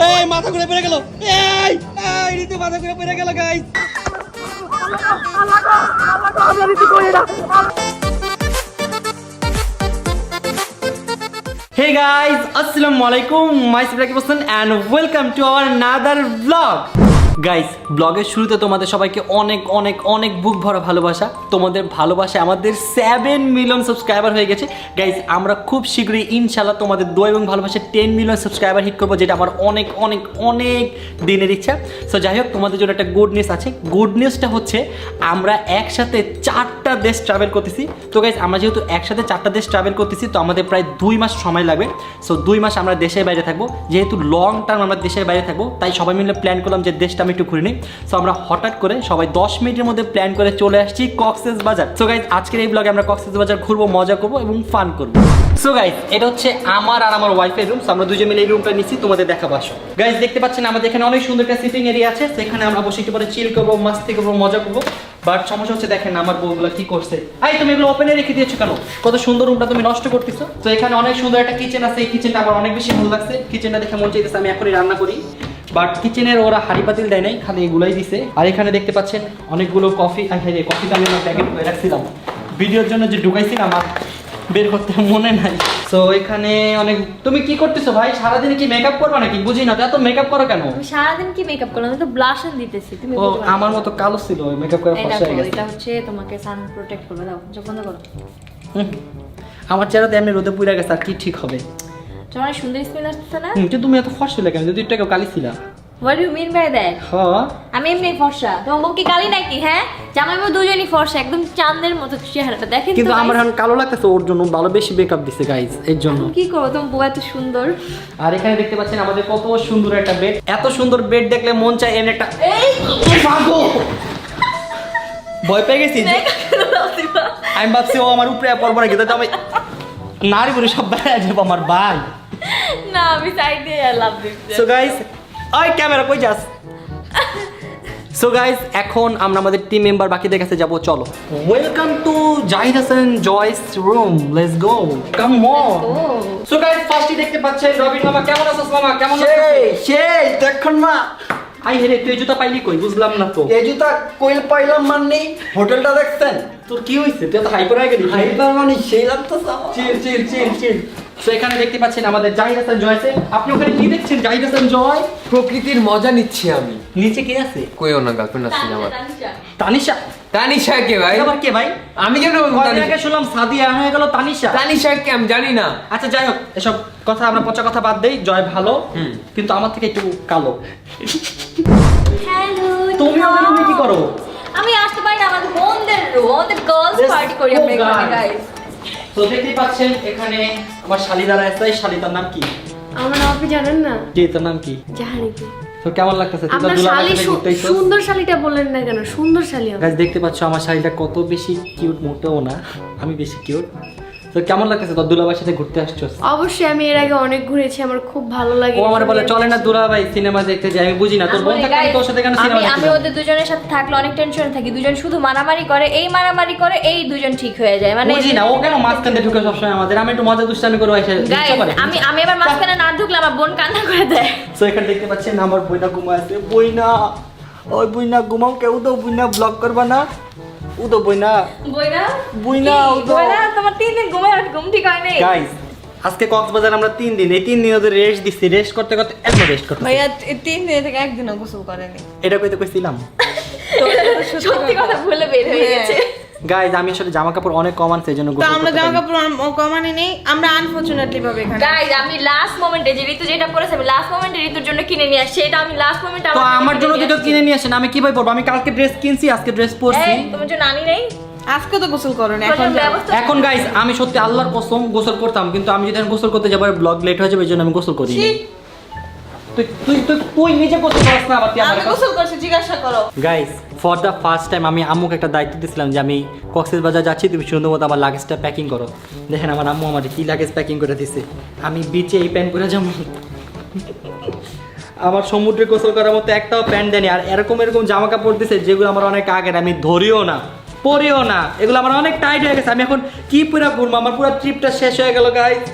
এই মাথা ঘুরে পড়ে গেল, এই এই ঋতু মাথা ঘুরে পড়ে গেল guys. Hey guys, Assalamualaikum. Myself Rakib Hossain and welcome to our another vlog. Guys, ব্লগের শুরুতে তোমাদের সবাইকে অনেক অনেক অনেক বুক ভরা ভালোবাসা। তোমাদের ভালোবাসা আমাদের 7 মিলিয়ন সাবস্ক্রাইবার হয়ে গেছে গাইস। আমরা খুব শীঘ্রই ইনশাআল্লাহ তোমাদের দোয়া এবং ভালোবাসা 10 মিলিয়ন সাবস্ক্রাইবার হিট করবো, যেটা আমার অনেক অনেক অনেক দিনের ইচ্ছা। সো যাই হোক, তোমাদের জন্য একটা গুড নিউজ আছে। গুড নিউজটা হচ্ছে আমরা একসাথে 4টা দেশ ট্রাভেল করতেছি। তো গাইস, আমরা যেহেতু একসাথে 4টা দেশ ট্রাভেল করতেছি, তো আমাদের প্রায় 2 মাস সময় লাগবে। সো 2 মাস আমরা দেশের বাইরে থাকবো। যেহেতু লং টার্ম আমরা দেশের বাইরে থাকবো, তাই সবাই মিলে প্ল্যান করলাম যে দেশটা আমি একটু ঘুরে নিই। সো আমরা হঠাৎ করে সবাই 10 মিনিটের মধ্যে প্ল্যান করে চলে আসছি কক্সবাজার। সো গাইস, আজকের এই ব্লগে আমরা কক্সবাজার ঘুরবো, মজা করবো এবং ফান করবো। সো গাইস, এটা হচ্ছে আমার আর আমার ওয়াইফের রুম। আমরা দুজন মিলে এই রুমটা নিচ্ছি, তোমাদের দেখাবো। আসো গাইস, দেখতে পাচ্ছেন আমাদের এখানে অনেক সুন্দর একটা সিটিং এরিয়া আছে। সেখানে আমরা বসে একটু পরে চিল করবো, মাস্তি করবো, মজা করবো। বাট সমস্যা হচ্ছে, দেখেন আমার বউগুলো কি করছে। এই তুমি এগুলো ওপেনে রেখে দিয়েছো কেন? কত সুন্দর রুমটা তুমি নষ্ট করতেছো। তো এখানে অনেক সুন্দর একটা কিচেন আছে। এই কিচেনটা আমার অনেক বেশি ভালো লাগছে। কিচেনটা দেখে মন চাইতেছে আমি এখনই রান্না করি। বাট কিচেনের ওরা হাড়ি পাতিল দেয় নাই, খালি এগুলাই দিছে। আর এখানে দেখতে পাচ্ছেন অনেকগুলো কফি। কফিটা আমি আমার প্যাকেট করে রাখছিলাম ভিডিওর জন্য, যে ঢুকাইছিলাম আর বের করতে মনে নাই। সো এখানে অনেক। তুমি কি করতেছো ভাই? সারাদিন কি মেকআপ করবা নাকি? বুঝি না, এত মেকআপ করো কেন? আমি সারাদিন কি মেকআপ করলাম? আমি তো ব্লাশন দিতেছি। তুমি ও আমার মতো কালো ছিল, মেকআপ করে ফর্সা হয়ে গেছে। এটা হচ্ছে তোমাকে সান প্রোটেক্ট করবে। দাও, চোখ বন্ধ করো। আমার চেহারাতে এমনি রোদে পুড়ে গেছে, আর কি ঠিক হবে? তোমার অনেক সুন্দর স্কিন আসছে না? তুমি এত ফর্সা লাগে কেন? যদি একটু কালি ছিলা। What do you mean by that? হ্যাঁ, আমি এমনি ফর্সা। তোমার বউ কি কালি নাকি? হ্যাঁ, জামাই বউ দুজনই ফর্সা, একদম চাঁদের মতো চেহারাটা। দেখেন কিন্তু তো আমার এখন কালো লাগতেছে, ওর জন্য ভালো বেশি মেকআপ দিছে গাইস, এর জন্য। কি করো, তোমার বউ এত সুন্দর। আর এখানে দেখতে পাচ্ছেন আমাদের কত সুন্দর একটা বেড। এত সুন্দর বেড দেখলে মন চায় এমন একটা। এই ভাগো, ভয় পেয়ে গেছি। আমি ভাবছি ও আমার উপরে পড়বো নাকি, তো আমি নারী বলে সব বেড়ে যাবো আমার ভাই। না, আমি সাইড দিয়ে লাভ দিচ্ছি। সো গাইস, ওই ক্যামেরা কই যাস? সো গাইস, এখন আমরা আমাদের টিম মেম্বার বাকিদের কাছে যাব। চলো, welcome to Zahid Hasan Joy's room, let's go, come on. So guys, ফার্স্টই দেখতে পাচ্ছেন রবিন মামা। কেমন আছিস মামা? কেমন আছিস? সেই দেখুন মা, আই হেরে, তুই জুতা পাইলি কই? বুঝলাম না তো। এই জুতা কইল পাইলাম মানে হোটেলটা দেখছেন? তোর কি হইছে? তুই তো হাইপার হয়ে গেলি। হাইপার মানে সেই লাগতেছে আমার। চিল চিল চিল চিল। সো এখানে দেখতে পাচ্ছেন আমাদের জাহিদ হাসান জয়সে। আপনি ওখানে কি দেখছেন? জাহিদ হাসান জয় প্রকৃতির মজা নিচ্ছি আমি। নিচে কে আছে? কইও না, গার্লফ্রেন্ড আছে আমার। তানিশা। তানিশা কে ভাই? আবার কে ভাই? আমি কেন বলবো কদিন তানিশা? আগে শুনলাম সাদিয়া হয়ে গেল তানিশা। তানিশা কে আমি জানি না। আচ্ছা যাই হোক, এসব কথা আমরা পচা কথা বাদ দেই। জয় ভালো, কিন্তু আমার থেকে একটু কালো। হ্যালো, তুমি ওদের রুমে কি করো? আমি আসতে পারি না, আমাদের বোনদের রুম, আমাদের গার্লস পার্টি করি আমরা এখানে গাইস। তো দেখতেই পাচ্ছেন এখানে আমার শালিদারা আছে। এই শালিদার নাম কি? আমার নাম আপনি জানেন না? কি তোর নাম কি? জাহানিকে। তো কেমন লাগতেছে? তুই তো আপনার দুলাভাইয়ের শালি সাথে ঘুরতে আইছস। সুন্দর শালিটা বললেন না কেন? সুন্দর শালি হবে। গাইস, দেখতে পাচ্ছ আমার শালিটা কত বেশি কিউট। মোটেও না, আমি বেশি কিউট। তো কেমন লাগতেছে তোর দুলাভাইয়ের সাথে ঘুরতে আসছস? অবশ্যই আমি এর আগে অনেক ঘুরেছি, আমার খুব ভালো লাগে। ও আমার বলে চলে না দুলাভাই সিনেমা দেখতে যাই। আমি বুঝি না, তোর বোন থাকতে আমি তোর সাথে কেন সিনেমা দেখতে আমি যাবো? ওদের দুজনের সাথে থাকলে অনেক টেনশনে থাকি। দুজন শুধু মারামারি করে, এই মারামারি করে, এই দুজন ঠিক হয়ে যায়। মানে বুঝি না ও কেন মাঝখানে ঢুকে সবসময় আমাদের। আমি একটু মজা দুষ্টামি করবো এসে Guys, ইচ্ছা করে। আমি এবার মাঝখানে না ঢুকলে আমার বোন কান্না করে দেয়। সো এখানে দেখতে পাচ্ছেন আমার বইনা ঘুমা আছে। বইনা, ওই বইনা ঘুমাও। কেউ তো বইনা ব্লগ করবা না। ও তো বইনা বইনা বইনা ও তো। বইনা, তোমার 3 দিন ঘুমায় আর ঘুম ঠিক হয় নাই। গাইস, আজকে কক্সবাজার আমরা 3 দিন। এই 3 দিন ওদের রেস্ট দিচ্ছি। রেস্ট করতে করতে একদম রেস্ট করতে। ভাইয়া 3 দিন থেকে একদিনও গোসল করেনি। এটা কইতে কইছিলাম। সত্যি কথা ভুলে বের হয়ে গেছে। গাইস, আমি আসলে জামা কাপড় অনেক কম আনছি, এজন্য তো গোসল আমরা করতে জামা পারিনি। কাপড় কমানি নেই, আমরা আনফরচুনেটলি ভাবে এখানে। গাইস, আমি লাস্ট মোমেন্টে যে ঋতু যেটা পরেছে, আমি লাস্ট মোমেন্টে ঋতুর জন্য কিনে নিয়ে আসছি। এটা আমি লাস্ট মোমেন্টে তো আমার জন্য তো কিনে নিয়ে আসেন। আমি কিভাবে পরবো? আমি কালকে ড্রেস কিনছি, আজকে ড্রেস পরছি। তোমার জন্য আনি নাই। আজকে তো গোসল করোনি, এখন এখন যাও। ব্যবস্থা এখন গাইস, আমি সত্যি আল্লাহর কসম গোসল করতাম, কিন্তু আমি যদি এখন গোসল করতে যাবো ব্লগ লেট হয়ে যাবে, এই জন্য আমি গোসল করি। তুই তুই তুই তুই নিজে গোসল করিস না, আবার তুই আমার আমি গোসল করছি, জিজ্ঞাসা করো। Guys, for the first time আমি আম্মুকে একটা দায়িত্ব দিয়েছিলাম যে আমি কক্সবাজার যাচ্ছি, তুমি সুন্দর মতো আমার লাগেজটা প্যাকিং করো। দেখেন আমার আম্মু আমার কি লাগেজ প্যাকিং করে দিছে। আমি বিচে এই প্যান্ট পরে যাবো। আমার সমুদ্রে গোসল করার মতো একটাও প্যান্ট দেয়নি। আর এরকম এরকম জামা কাপড় দিছে যেগুলো আমার অনেক আগের, আমি ধরিও না, পরিও না। এগুলো আমার অনেক টাইট হয়ে গেছে। আমি এখন কি পুরো ঘুরবো? আমার পুরো ট্রিপটা শেষ হয়ে গেল গাইস।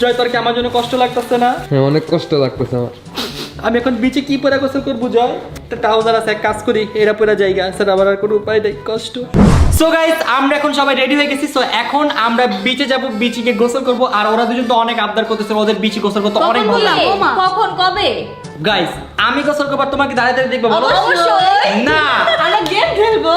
জয়, তোর কি আমার জন্য কষ্ট লাগতেছে না? হ্যাঁ, অনেক কষ্ট লাগতেছে আমার। আমি এখন বিচে কি পরে গোসল করবো জয়? একটা ট্রাউজার আছে, এক কাজ করি এরা পরে জায়গা স্যার, আবার আর কোনো উপায় নেই, কষ্ট। সো গাইস আমরা এখন সবাই রেডি হয়ে গেছি। সো এখন আমরা বিচে যাব, বিচে গিয়ে গোসল করব। আর ওরা দুজন তো অনেক আবদার করতেছে, ওদের বিচে গোসল করতে অনেক ভালো লাগে। কখন কবে? গাইস আমি গোসল করবার তোমাকে দাঁড়িয়ে দাঁড়িয়ে দেখবো বলো? অবশ্যই। না আমরা গেম খেলবো।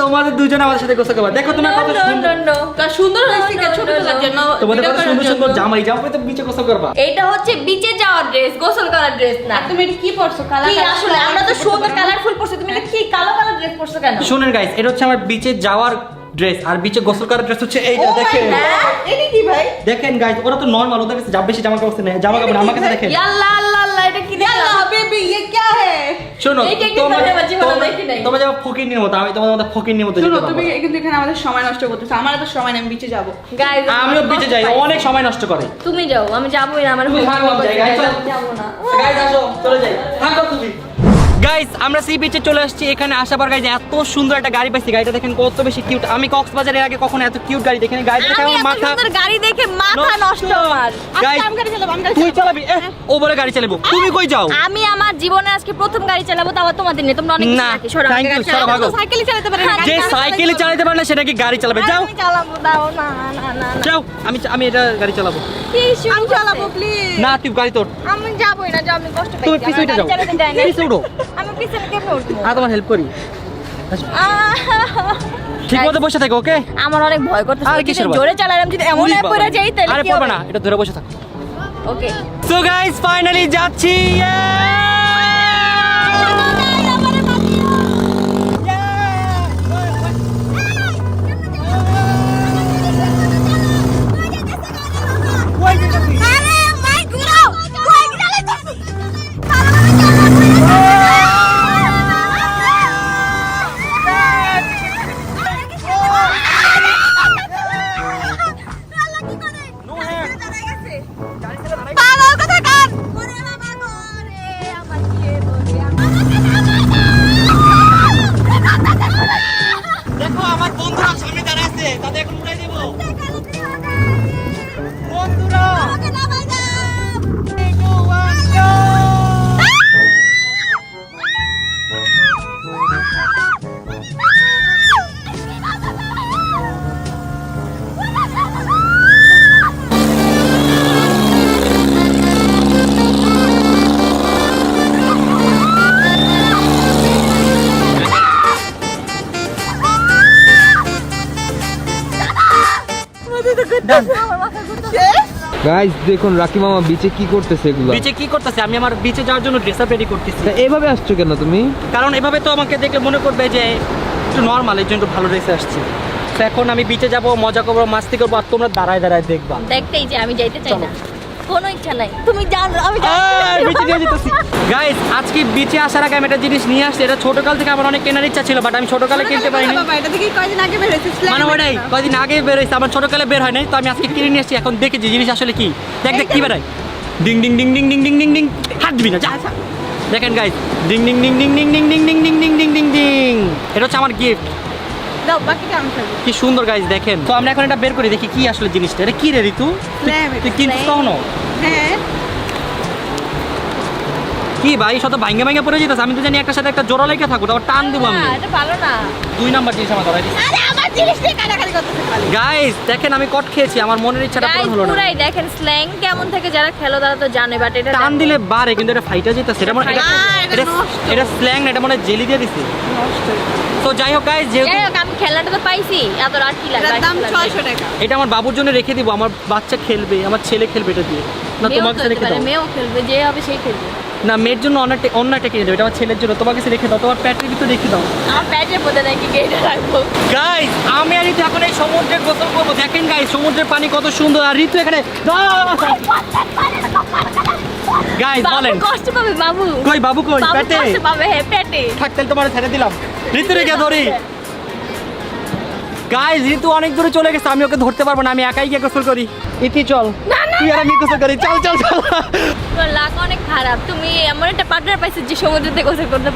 তোমাদের দুজন আমাদের সাথে গোসল করবা। দেখো তোমার কত সুন্দর, তা সুন্দর হয়েছে কি ছোট তোলার জন্য তোমাদের ভিডিও কত করার সুন্দর জন্য। সুন্দর জামাই তো বিচে গোসল করবা। এইটা হচ্ছে বিচে যাওয়ার ড্রেস, গোসল করার ড্রেস না। আর তুমি এটা কি পরছো? কালার কি আসলে আমরা তো সুন্দর কালারফুল পরছি, তুমি এটা কি কালো কালার ড্রেস পরছো কেন? শুনেন গাইস, এটা হচ্ছে আমার বিচে যাওয়ার ড্রেস, আর বিচে গোসল করার ড্রেস হচ্ছে এইটা। দেখেন এটা কি ভাই? দেখেন গাইস, ওরা তো নরমাল, ওদের কাছে বেশি জামা কাপড় নেই, জামা কাপড় আমার কাছে দেখেন। ইয়াল্লা আল্লাহ আল্লাহ, এটা কি ইয়াল্লা দেখলাম? বেবি ये क्या है? শোনো এইটা কি তোমার জীবনে দেখি নাই। তোমরা যাও ফকিন্নির মতো, আমি তোমাদের মতো ফকিন্নির মতো শুনো যেতে তুমি পারবো। কিন্তু এখানে আমাদের সময় নষ্ট করতেছো। আমার তো সময় নেই, আমি বিচে যাব। গাইস আমিও বিচে যাই, অনেক সময় নষ্ট করে। তুমি যাও, আমি যাবোই না, আমার তুমি থাকো, আমি যাই, গাইস চলো। যাবো না। গাইস আসো, চলে যাই, থাকো তুমি। গাইস আমরা সি বিচে চলে আসছি। এখানে আসার পর গাইস এত সুন্দর একটা গাড়ি পাইছি, গাড়িটা দেখেন কত বেশি কিউট। আমি কক্সবাজারের আগে কখনো এত কিউট গাড়ি দেখিনি। গাড়ি দেখে আমি আমার এত মাথা সুন্দর গাড়ি দেখে মাথা নষ্ট আমার। গাইস আমি গাড়ি চালাবো, আমি গাড়ি তুই চালাবি? ও বলে গাড়ি চালাবো, তুমি কই যাও? আমি আমার জীবনে আজকে প্রথম গাড়ি চালাবো, তাও তোমাদের নিয়ে। তোমরা অনেক না, কিছু রাখি, সরো thank you, সরো, ভাগো। সাইকেলে চালাতে পারি না। যে সাইকেলে চালাতে পারে না সেটা কি গাড়ি চালাবে? যাও আমি চালাবো, দাও না না না না। যাও, আমি এটা গাড়ি চালাবো। কি শুরু আমি চালাবো করছে? প্লিজ। না তুই গাড়ি তোর, আমি যাবোই না, যাও, আমি কষ্ট পাই। তুমি পিছনে যাও, পিছনে উঠো, আমি পিছনে কেমনে উঠবো? আর তোমার হেল্প করি। আহ! ঠিক মতো বসে থাকো, ওকে? আমার অনেক ভয় করতেছে। আর কিসের ভয়? জোরে চালালাম যদি এমন উরি এক বাবা। পড়ে যাই তাহলে আরে কি পড়বে হবে? না, এটা ধরে বসে থাক। ওকে। সো গাইস ফাইনালি যাচ্ছি। দেখো আমার বন্ধুরা সামনে দাঁড়ায় আছে, তাদের এখন উঠাই দেব। বন্ধুরা গাইস দেখুন রাকি মামা বিচে কি করতেছে এগুলো। বিচে কি করতেছে? আমি আমার বিচে যাওয়ার জন্য ড্রেস আপ রেডি করতেছি। তা এভাবে আসছো কেন তুমি? কারণ এভাবে তো আমাকে দেখলে মনে করবে যে একটু নর্মাল, এই জন্য একটু ভালো ড্রেসে আসছি। তো এখন আমি বিচে যাব, মজা করবো, মাস্তি করবো, আর তোমরা দাঁড়ায় দাঁড়ায় দেখবা। দেখতেই যে আমি যাইতে চাই না, কোনো ইচ্ছা নাই। তুমি জানো আমি বিচে নিয়ে যেতেছি। গাইস আজকে বিচে আসার আগে আমি একটা জিনিস নিয়ে আসছি। এটা ছোটকাল থেকে আমার অনেক কেনার ইচ্ছা ছিল, বাট আমি ছোটকালে কিনতে পারিনি। বাবা এটা থেকে কয়দিন আগে বের হয়েছে। মানে ওটাই কয়দিন আগে বের হয়েছে, আমার ছোটকালে বের হয় নাই। তো আমি আজকে কিনে নিয়ে আসছি, এখন দেখেছি জিনিস আসলে কি। দেখ কি বেরাই, ding ding ding ding ding ding ding ding. হাত দিবি না, যা। দেখেন guys, ding ding ding ding ding ding ding ding ding ding ding ding ding. এটা হচ্ছে আমার গিফট। দাও বাকিটা আমি খাবো। কি সুন্দর গাইস দেখেন। তো আমরা এখন এটা বের করি, দেখি কি আসলে জিনিসটা। এটা কি রে ঋতু? Slam, তুই কিনছিস কখনো? হ্যাঁ কি ভাই শত ভাঙ্গে ভাঙ্গে পড়ে যেতেছে। আমি তো জানি একটা সাথে একটা জোড়া লেগে থাকবো, তারপর টান দেবো আমি। এটা ভালো না। 2 নাম্বার জিনিস আমার ধরাই দিচ্ছে। আরে আমার জিনিস নিয়ে কাটাকাটি করতেছে খালি। গাইস দেখেন আমি কট খেয়েছি, আমার মনের ইচ্ছাটা গাইস পূরণ হলো না। পুরাই দেখেন স্ল্যাং কেমন থেকে যারা খেলো তারা তো জানে, বাট এটা টান দিলে বারে, কিন্তু এটা ফাইটা যেতেছে। এটা মনে এটা নষ্ট। এটা স্ল্যাং না, এটা মনে হয় জেলি দিয়ে দিছে। তো যাই হোক গাইস, যেহেতু যাই হোক, আমি খেলাটা তো পাইছি, এত রাত কি লাগে? এটার দাম 600 টাকা। এটা আমার বাবুর জন্য রেখে দিব, আমার বাচ্চা খেলবে, আমার ছেলে খেলবে এটা দিয়ে। না তোমার কাছে রেখে দাও। মেয়েও খেলবে, যে হবে সেই খেলবে। না মেয়ের জন্য অন্য একটা কিনে দেবো, এটা আমার ছেলের জন্য। তোমার কাছে রেখে দাও, তোমার প্যাটের ভিতরে রেখে দাও। আমার প্যাটের মধ্যে নাকি গেটে রাখবো। গাইস আমি আর ঋতু এখন এই সমুদ্রে গোসল করবো। দেখেন গাইস সমুদ্রের পানি কত সুন্দর, আর ঋতু এখানে গাইস বাবু বলেন কষ্ট পাবে বাবু। কই বাবু কই? বাবু পেটে কষ্ট পাবে, হ্যাঁ পেটে। থাক, তাহলে তোমার ছেড়ে দিলাম। ঋতু রেখে ধরি। গাইস ঋতু অনেক দূরে চলে গেছে, আমি ওকে ধরতে পারবো না, আমি একাই গিয়ে গোসল করি। ইতি চল, তুই আর আমি গোসল করি, চল চল চল। তোর লাক অনেক খারাপ, তুমি এমন একটা পার্টনার পাইছিস যে সমুদ্রতে গোসল করতে